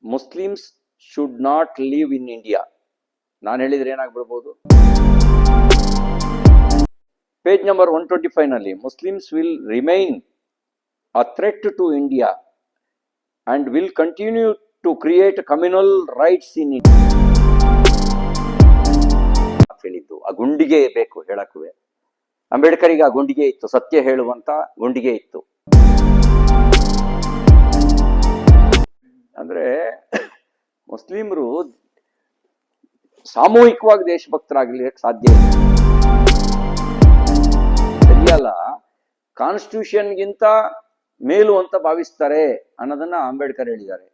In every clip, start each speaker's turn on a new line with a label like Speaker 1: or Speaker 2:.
Speaker 1: Muslims should not live in India. ನಾನು ಹೇಳಿದ್ರೆ ಏನಾಗ್ಬಿಡ್ಬೋದು? ಪೇಜ್ ನಂಬರ್ 125 ನಲ್ಲಿ Muslims will remain a threat to India and will continue to create communal riots in India ಹೇಳಿದ್ದು. ಆ ಗುಂಡಿಗೆ ಬೇಕು ಹೇಳಕ್ಕುವೆ. ಅಂಬೇಡ್ಕರಿಗೆ ಆ ಗುಂಡಿಗೆ ಇತ್ತು, ಸತ್ಯ ಹೇಳುವಂತ ಗುಂಡಿಗೆ ಇತ್ತು. ಅಂದ್ರೆ ಮುಸ್ಲಿಮರು ಸಾಮೂಹಿಕವಾಗಿ ದೇಶಭಕ್ತರಾಗ್ಲಿಕ್ಕೆ ಸಾಧ್ಯ ಇಲ್ಲ. ಸರಿಯಲ್ಲ, ಕಾನ್ಸ್ಟಿಟ್ಯೂಷನ್ಗಿಂತ ಮೇಲು ಅಂತ ಭಾವಿಸ್ತಾರೆ ಅನ್ನೋದನ್ನ ಅಂಬೇಡ್ಕರ್ ಹೇಳಿದ್ದಾರೆ.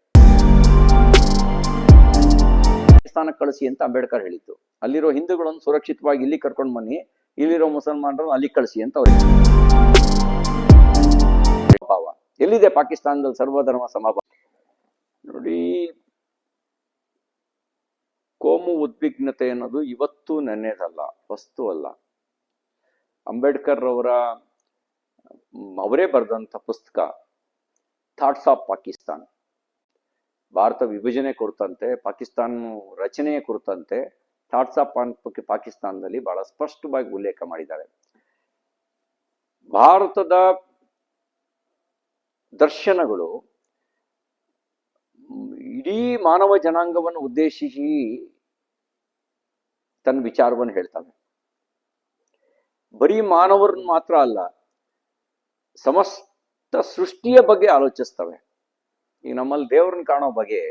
Speaker 1: ಪಾಕಿಸ್ತಾನಕ್ಕೆ ಕಳಿಸಿ ಅಂತ ಅಂಬೇಡ್ಕರ್ ಹೇಳಿದ್ದು. ಅಲ್ಲಿರೋ ಹಿಂದೂಗಳನ್ನು ಸುರಕ್ಷಿತವಾಗಿ ಇಲ್ಲಿ ಕರ್ಕೊಂಡು ಬನ್ನಿ, ಇಲ್ಲಿರೋ ಮುಸಲ್ಮಾನರನ್ನು ಅಲ್ಲಿ ಕಳಿಸಿ ಅಂತ ಅವ್ರಿಗೆ ಭಾವ. ಎಲ್ಲಿದೆ ಪಾಕಿಸ್ತಾನದಲ್ಲಿ ಸರ್ವಧರ್ಮ ಸಮಭಾವ? ನೋಡಿ, ಕೋಮು ಉದ್ವಿಗ್ನತೆ ಅನ್ನೋದು ಇವತ್ತು ನೆನ್ನೆದಲ್ಲ, ವಸ್ತು ಅಲ್ಲ. ಅಂಬೇಡ್ಕರ್ ಅವರೇ ಬರೆದಂಥ ಪುಸ್ತಕ ಥಾಟ್ಸ್ ಆಫ್ ಪಾಕಿಸ್ತಾನ್, ಭಾರತ ವಿಭಜನೆ ಕುರಿತಂತೆ, ಪಾಕಿಸ್ತಾನ ರಚನೆಯ ಕುರಿತಂತೆ ಥಾಟ್ಸ್ ಆಫ್ ಪಾಕಿಸ್ತಾನದಲ್ಲಿ ಬಹಳ ಸ್ಪಷ್ಟವಾಗಿ ಉಲ್ಲೇಖ ಮಾಡಿದ್ದಾರೆ. ಭಾರತದ ದರ್ಶನಗಳು ಇಡೀ ಮಾನವ ಜನಾಂಗವನ್ನು ಉದ್ದೇಶಿಸಿ ತನ್ನ ವಿಚಾರವನ್ನು ಹೇಳ್ತವೆ. ಬರೀ ಮಾನವರನ್ನು ಮಾತ್ರ ಅಲ್ಲ, ಸಮಸ್ತ ಸೃಷ್ಟಿಯ ಬಗ್ಗೆ ಆಲೋಚಿಸ್ತವೆ. ಈಗ ನಮ್ಮಲ್ಲಿ ದೇವರನ್ನ ಕಾಣೋ ಬಗೆ,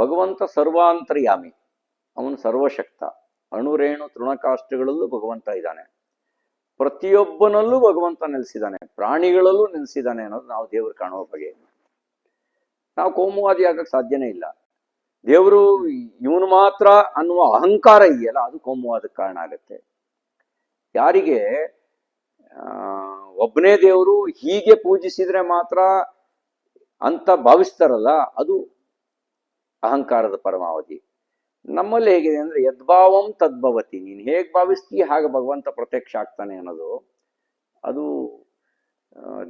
Speaker 1: ಭಗವಂತ ಸರ್ವಾಂತರ್ಯಾಮಿ, ಅವನು ಸರ್ವಶಕ್ತ. ಅಣುರೇಣು ತೃಣಕಾಷ್ಟಗಳಲ್ಲೂ ಭಗವಂತ ಇದ್ದಾನೆ, ಪ್ರತಿಯೊಬ್ಬನಲ್ಲೂ ಭಗವಂತ ನೆಲೆಸಿದ್ದಾನೆ, ಪ್ರಾಣಿಗಳಲ್ಲೂ ನೆಲೆಸಿದ್ದಾನೆ ಅನ್ನೋದು ನಾವು ದೇವರು ಕಾಣುವ ಬಗೆ. ನಾವು ಕೋಮುವಾದಿ ಆಗಕ್ಕೆ ಸಾಧ್ಯನೇ ಇಲ್ಲ. ದೇವರು ಇವನು ಮಾತ್ರ ಅನ್ನುವ ಅಹಂಕಾರ ಇದೆಯಲ್ಲ, ಅದು ಕೋಮುವಾದಕ್ಕೆ ಕಾರಣ ಆಗತ್ತೆ. ಯಾರಿಗೆ ಒಬ್ಬನೇ ದೇವರು ಹೀಗೆ ಪೂಜಿಸಿದ್ರೆ ಮಾತ್ರ ಅಂತ ಭಾವಿಸ್ತಾರಲ್ಲ, ಅದು ಅಹಂಕಾರದ ಪರಮಾವಧಿ. ನಮ್ಮಲ್ಲಿ ಹೇಗಿದೆ ಅಂದ್ರೆ ಯದ್ಭಾವಂ ತದ್ಭವತಿ, ನೀನು ಹೇಗೆ ಭಾವಿಸ್ತೀಯ ಹಾಗೆ ಭಗವಂತ ಪ್ರತ್ಯಕ್ಷ ಆಗ್ತಾನೆ ಅನ್ನೋದು, ಅದು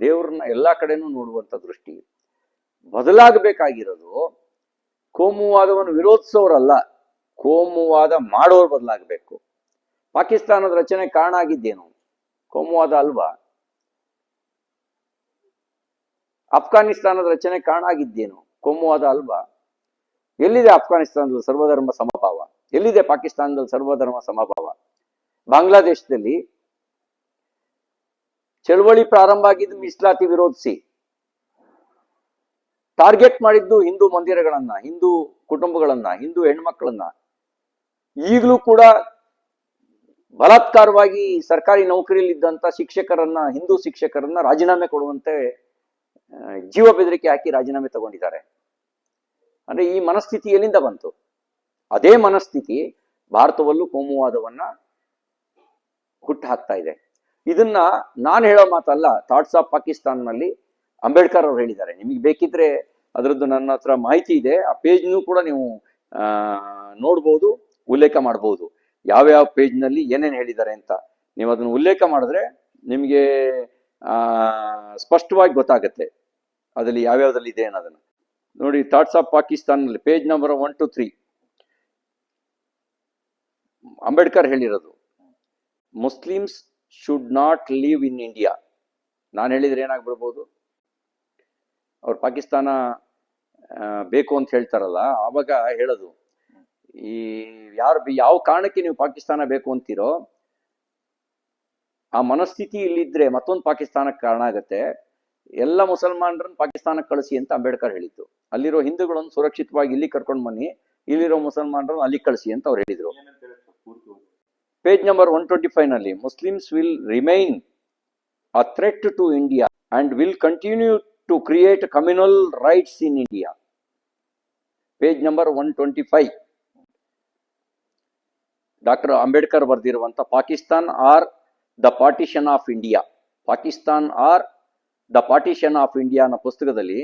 Speaker 1: ದೇವ್ರನ್ನ ಎಲ್ಲಾ ಕಡೆನೂ ನೋಡುವಂತ ದೃಷ್ಟಿ. ಬದಲಾಗಬೇಕಾಗಿರೋದು ಕೋಮುವಾದವನ್ನು ವಿರೋಧಿಸೋರಲ್ಲ, ಕೋಮುವಾದ ಮಾಡೋರು ಬದಲಾಗಬೇಕು. ಪಾಕಿಸ್ತಾನದ ರಚನೆ ಕಾರಣ ಆಗಿದ್ದೇನು? ಕೋಮುವಾದ ಅಲ್ವಾ? ಅಫ್ಘಾನಿಸ್ತಾನದ ರಚನೆ ಕಾರಣ ಆಗಿದ್ದೇನು? ಕೋಮುವಾದ ಅಲ್ವಾ? ಎಲ್ಲಿದೆ ಅಫ್ಘಾನಿಸ್ತಾನದಲ್ಲಿ ಸರ್ವಧರ್ಮ ಸಮಭಾವ? ಎಲ್ಲಿದೆ ಪಾಕಿಸ್ತಾನದಲ್ಲಿ ಸರ್ವಧರ್ಮ ಸಮಭಾವ? ಬಾಂಗ್ಲಾದೇಶದಲ್ಲಿ ಚಳವಳಿ ಪ್ರಾರಂಭ ಆಗಿದ್ದು ಮೀಸಲಾತಿ ವಿರೋಧಿಸಿ, ಟಾರ್ಗೆಟ್ ಮಾಡಿದ್ದು ಹಿಂದೂ ಮಂದಿರಗಳನ್ನ, ಹಿಂದೂ ಕುಟುಂಬಗಳನ್ನ, ಹಿಂದೂ ಹೆಣ್ಮಕ್ಳನ್ನ. ಈಗಲೂ ಕೂಡ ಬಲಾತ್ಕಾರವಾಗಿ ಸರ್ಕಾರಿ ನೌಕರಿಯಲ್ಲಿದ್ದಂತ ಶಿಕ್ಷಕರನ್ನ, ಹಿಂದೂ ಶಿಕ್ಷಕರನ್ನ ರಾಜೀನಾಮೆ ಕೊಡುವಂತೆ ಜೀವ ಬೆದರಿಕೆ ಹಾಕಿ ರಾಜೀನಾಮೆ ತಗೊಂಡಿದ್ದಾರೆ. ಅಂದ್ರೆ ಈ ಮನಸ್ಥಿತಿ ಎಲ್ಲಿಂದ ಬಂತು? ಅದೇ ಮನಸ್ಥಿತಿ ಭಾರತವಲ್ಲೂ ಕೋಮುವಾದವನ್ನ ಹುಟ್ಟು ಹಾಕ್ತಾ ಇದೆ. ಇದನ್ನ ನಾನು ಹೇಳೋ ಮಾತಲ್ಲ, ಥಾಟ್ಸ್ ಆಫ್ ಪಾಕಿಸ್ತಾನ್ ನಲ್ಲಿ ಅಂಬೇಡ್ಕರ್ ಅವ್ರು ಹೇಳಿದ್ದಾರೆ. ನಿಮಗೆ ಬೇಕಿದ್ರೆ ಅದರದ್ದು ನನ್ನ ಹತ್ರ ಮಾಹಿತಿ ಇದೆ, ಆ ಪೇಜ್ನೂ ಕೂಡ ನೀವು ನೋಡ್ಬೋದು, ಉಲ್ಲೇಖ ಮಾಡ್ಬೋದು, ಯಾವ್ಯಾವ ಪೇಜ್ನಲ್ಲಿ ಏನೇನು ಹೇಳಿದ್ದಾರೆ ಅಂತ. ನೀವು ಅದನ್ನು ಉಲ್ಲೇಖ ಮಾಡಿದ್ರೆ ನಿಮಗೆ ಸ್ಪಷ್ಟವಾಗಿ ಗೊತ್ತಾಗತ್ತೆ ಅದರಲ್ಲಿ ಯಾವ್ಯಾವ್ದಲ್ಲಿ ಇದೆ ಅನ್ನೋದನ್ನ. ನೋಡಿ, ಥಾಟ್ಸ್ ಆಫ್ ಪಾಕಿಸ್ತಾನ್ ನಲ್ಲಿ ಪೇಜ್ ನಂಬರ್ 1 to 3 ಅಂಬೇಡ್ಕರ್ ಹೇಳಿರೋದು Muslims should not live in India. ನಾನು ಹೇಳಿದ್ರೆ ಏನಾಗ್ಬಿಡ್ಬೋದು? ಅವ್ರು ಪಾಕಿಸ್ತಾನ ಬೇಕು ಅಂತ ಹೇಳ್ತಾರಲ್ಲ, ಆವಾಗ ಹೇಳೋದು, ಈ ಯಾವ ಕಾರಣಕ್ಕೆ ನೀವು ಪಾಕಿಸ್ತಾನ ಬೇಕು ಅಂತೀರೋ ಆ ಮನಸ್ಥಿತಿ ಇಲ್ಲಿದ್ರೆ ಮತ್ತೊಂದು ಪಾಕಿಸ್ತಾನಕ್ಕೆ ಕಾರಣ ಆಗತ್ತೆ. ಎಲ್ಲ ಮುಸಲ್ಮಾನರನ್ನು ಪಾಕಿಸ್ತಾನಕ್ಕೆ ಕಳಿಸಿ ಅಂತ ಅಂಬೇಡ್ಕರ್ ಹೇಳಿದ್ದು. ಅಲ್ಲಿರೋ ಹಿಂದೂಗಳನ್ನು ಸುರಕ್ಷಿತವಾಗಿ ಇಲ್ಲಿ ಕರ್ಕೊಂಡು ಬನ್ನಿ, ಇಲ್ಲಿರೋ ಮುಸಲ್ಮಾನರನ್ನು ಅಲ್ಲಿ ಕಳಿಸಿ ಅಂತ ಅವ್ರು ಹೇಳಿದ್ರು. ಪೇಜ್ ನಂಬರ್ 125 ನಲ್ಲಿ Muslims will remain a threat to India and will continue to create communal riots in India. Page number 125 doctor Ambedkar ಬರೆದಿರುವಂತ Pakistan or the partition of India, Pakistan or the partition of India ಅನ್ನೋ ಪುಸ್ತಕದಲ್ಲಿ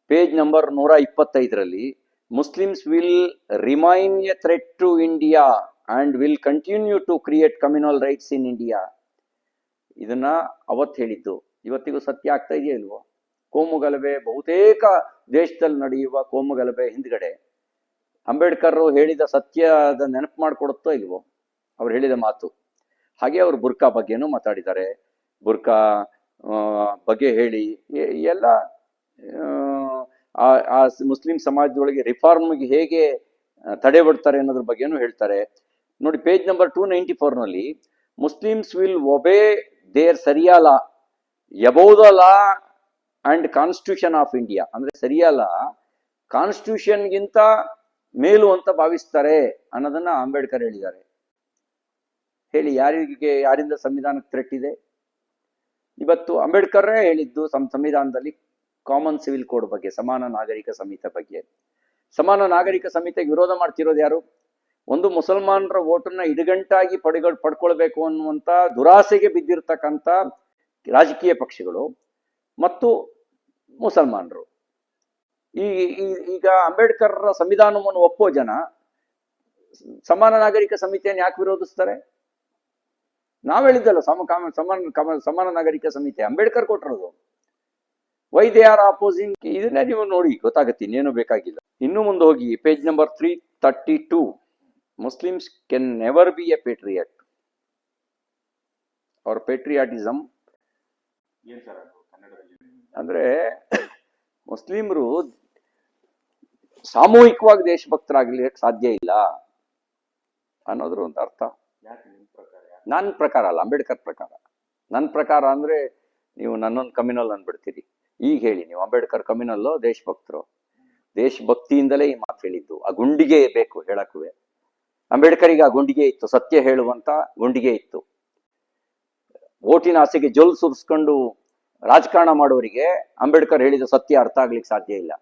Speaker 1: page number 125ರಲ್ಲಿ Muslims will remain a threat to India and will continue to create communal riots in India. ಇದನ್ನ ಅವತ್ತು ಹೇಳಿದ್ದು ಇವತ್ತಿಗೂ ಸತ್ಯ ಆಗ್ತಾ ಇದೆಯಾ ಇಲ್ವೋ? ಕೋಮು ಗಲಭೆ ಬಹುತೇಕ ದೇಶದಲ್ಲಿ ನಡೆಯುವ ಕೋಮುಗಲಭೆ ಹಿಂದ್ಗಡೆ ಅಂಬೇಡ್ಕರ್ ಹೇಳಿದ ಸತ್ಯದ ನೆನಪು ಮಾಡಿಕೊಡುತ್ತೋ ಇಲ್ವೋ ಅವ್ರು ಹೇಳಿದ ಮಾತು. ಹಾಗೆ ಅವರು ಬುರ್ಕಾ ಬಗ್ಗೆನೂ ಮಾತಾಡಿದ್ದಾರೆ. ಬುರ್ಕಾ ಬಗ್ಗೆ ಹೇಳಿ ಎಲ್ಲ ಆ ಮುಸ್ಲಿಂ ಸಮಾಜದೊಳಗೆ ರಿಫಾರ್ಮ್ಗೆ ಹೇಗೆ ತಡೆ ಬಡ್ತಾರೆ ಅನ್ನೋದ್ರ ಬಗ್ಗೆನೂ ಹೇಳ್ತಾರೆ. ನೋಡಿ, ಪೇಜ್ ನಂಬರ್ 294ನಲ್ಲಿ Muslims will obey their sharia law above the law and constitution of India. ಅಂದ್ರೆ ಸರಿಯಾ ಲಾ ಕಾನ್ಸ್ಟಿಟ್ಯೂಷನ್ಗಿಂತ ಮೇಲು ಅಂತ ಭಾವಿಸ್ತಾರೆ ಅನ್ನೋದನ್ನ ಅಂಬೇಡ್ಕರ್ ಹೇಳಿದ್ದಾರೆ. ಹೇಳಿ, ಯಾರಿಂದ ಸಂವಿಧಾನಕ್ಕೆ ಥ್ರೆಟ್ ಇದೆ? ಇವತ್ತು ಅಂಬೇಡ್ಕರ್ರೇ ಹೇಳಿದ್ದು ಸಂವಿಧಾನದಲ್ಲಿ ಕಾಮನ್ ಸಿವಿಲ್ ಕೋಡ್ ಬಗ್ಗೆ, ಸಮಾನ ನಾಗರಿಕ ಸಂಹಿತೆ ಬಗ್ಗೆ. ಸಮಾನ ನಾಗರಿಕ ಸಂಹಿತೆಗೆ ವಿರೋಧ ಮಾಡ್ತಿರೋದು ಯಾರು? ಒಂದು ಮುಸಲ್ಮಾನರ ಓಟನ್ನ ಇಡುಗಂಟಾಗಿ ಪಡ್ಕೊಳ್ಬೇಕು ಅನ್ನುವಂತ ದುರಾಸೆಗೆ ಬಿದ್ದಿರ್ತಕ್ಕಂಥ ರಾಜಕೀಯ ಪಕ್ಷಗಳು ಮತ್ತು ಮುಸಲ್ಮಾನರು. ಈಗ ಅಂಬೇಡ್ಕರ್ ಸಂವಿಧಾನವನ್ನು ಒಪ್ಪೋ ಜನ ಸಮಾನ ನಾಗರಿಕ ಸಂಹಿತೆಯನ್ನು ಯಾಕೆ ವಿರೋಧಿಸ್ತಾರೆ? ನಾವ್ ಹೇಳಿದ್ದಲ್ಲ, ಸಮಾನ ನಾಗರಿಕ ಸಂಹಿತೆ ಅಂಬೇಡ್ಕರ್ ಕೊಟ್ಟಿರೋದು. Why they are opposing? ಇದನ್ನ ನೀವು ನೋಡಿ ಗೊತ್ತಾಗತ್ತೆ, ಇನ್ನೇನು ಬೇಕಾಗಿಲ್ಲ. ಇನ್ನು ಮುಂದೆ ಹೋಗಿ page number 332. Muslims can never be A ಪೇಟ್ರಿಯಟ್. ಅವ್ರ ಪೇಟ್ರಿಯಾಟಿಸಮ್ ಅಂದ್ರೆ ಮುಸ್ಲಿಮರು ಸಾಮೂಹಿಕವಾಗಿ ದೇಶಭಕ್ತರಾಗ್ಲಿಕ್ಕೆ ಸಾಧ್ಯ ಇಲ್ಲ ಅನ್ನೋದ್ರ ಒಂದು ಅರ್ಥ. ನನ್ನ ಪ್ರಕಾರ ಅಲ್ಲ, ಅಂಬೇಡ್ಕರ್ ಪ್ರಕಾರ. ನನ್ನ ಪ್ರಕಾರ ಅಂದ್ರೆ ನೀವು ನನ್ನೊಂದು ಕಮ್ಯುನಲ್ ಅಂದ್ಬಿಡ್ತೀರಿ. ಈಗ ಹೇಳಿ, ನೀವು ಅಂಬೇಡ್ಕರ್ ಕಮ್ಯುನಲ್ಲೋ ದೇಶಭಕ್ತರು? ದೇಶಭಕ್ತಿಯಿಂದಲೇ ಈ ಮಾತು ಹೇಳಿದ್ದು. ಆ ಗುಂಡಿಗೆ ಬೇಕು ಹೇಳಕ್ಕುವೆ. ಅಂಬೇಡ್ಕರಿಗೆ ಆ ಗುಂಡಿಗೆ ಇತ್ತು, ಸತ್ಯ ಹೇಳುವಂತ ಗುಂಡಿಗೆ ಇತ್ತು. ಓಟಿನ ಆಸೆಗೆ ಜೊಲ್ ಸುರಿಸ್ಕೊಂಡು ರಾಜಕಾರಣ ಮಾಡೋರಿಗೆ ಅಂಬೇಡ್ಕರ್ ಹೇಳಿದ ಸತ್ಯ ಅರ್ಥ ಆಗ್ಲಿಕ್ಕೆ ಸಾಧ್ಯ ಇಲ್ಲ.